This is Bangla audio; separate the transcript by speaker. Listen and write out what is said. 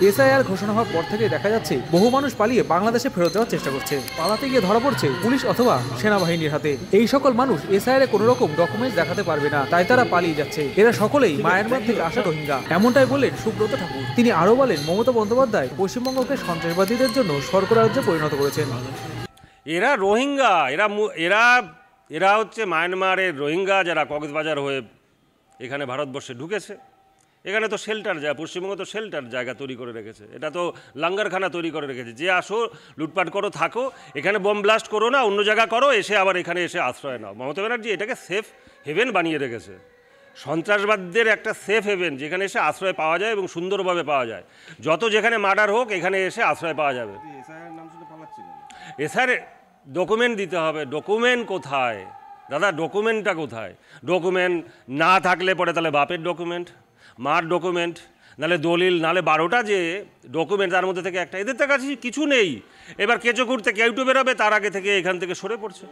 Speaker 1: এসআইআর ঘোষণা হওয়ার পর থেকে দেখা যাচ্ছে বহু মানুষ পালিয়ে বাংলাদেশে ফেরত যাওয়ার চেষ্টা করছে। পালাতে গিয়ে ধরা পড়ছে পুলিশ অথবা সেনাবাহিনীর হাতে। এই সকল মানুষ এসআইআর কোনো রকম ডকুমেন্টস দেখাতে পারবে না, তাই তারা পালিয়ে যাচ্ছে। এরা সকলেই মায়ানমার থেকে আসা রোহিঙ্গা, এমনটাই বললেন সুব্রত ঠাকুর। তিনি আরো বলেন, মমতা বন্দ্যোপাধ্যায় পশ্চিমবঙ্গকে সন্ত্রাসবাদীদের জন্য স্বর্গরাজ্যে পরিণত করেছেন।
Speaker 2: এরা রোহিঙ্গা, এরা এরা হচ্ছে মায়ানমারের রোহিঙ্গা, যারা কক্সবাজার হয়ে এখানে ভারতবর্ষে ঢুকেছে। এখানে তো শেল্টার যায়, পশ্চিমবঙ্গ তো শেল্টার জায়গা তৈরি করে রেখেছে, এটা তো লাঙ্গারখানা তৈরি করে রেখেছে। যে আসো, লুটপাট করো, থাকো, এখানে বোম ব্লাস্ট করো না, অন্য জায়গা করো, এসে আবার এখানে এসে আশ্রয় নাও। মমতা ব্যানার্জি এটাকে সেফ হেভেন বানিয়ে রেখেছে, সন্ত্রাসবাদীদের একটা সেফ হেভেন, যেখানে এসে আশ্রয় পাওয়া যায় এবং সুন্দরভাবে পাওয়া যায়। যত যেখানে মার্ডার হোক, এখানে এসে আশ্রয় পাওয়া যাবে। এসআর ডকুমেন্ট দিতে হবে। ডকুমেন্ট কোথায় দাদা? ডকুমেন্টটা কোথায়? ডকুমেন্ট না থাকলে পরে তাহলে বাপের ডকুমেন্ট, মার ডকুমেন্ট, নাহলে দলিল, নাহলে 12টা যে ডকুমেন্ট, তার মধ্যে থেকে একটা। এদের কাছে কিছু নেই। এবার কেঁচো ঘুরতে কেউটু বেরোবে, তার আগে থেকে এখান থেকে সরে পড়ছে।